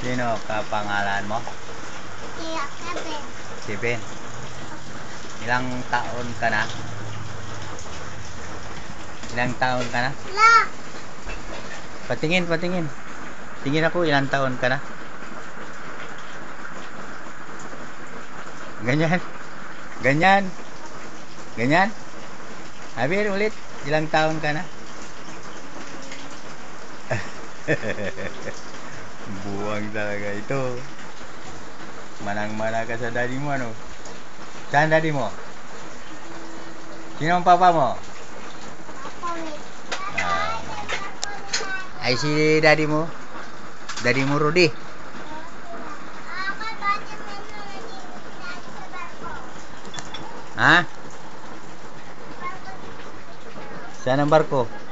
Sino kapangalan mo? Si Kevin. Si Ben. Ilang taon ka na? Ilang taon ka na? La! Patingin, patingin. Tingin ako, ilang taon ka na? Ganyan. Ganyan. Ganyan. Habil ulit. Ilang taon ka na? Buwang talaga ito. Manang-mana ka sa daddy mo, ano? Saan daddy mo? Sino ang papa mo? Ako ni. Ay si daddy mo? Daddy mo Rudy? Ako dati may nangyayari sa barko. Ha? Barko. Saan ang barko?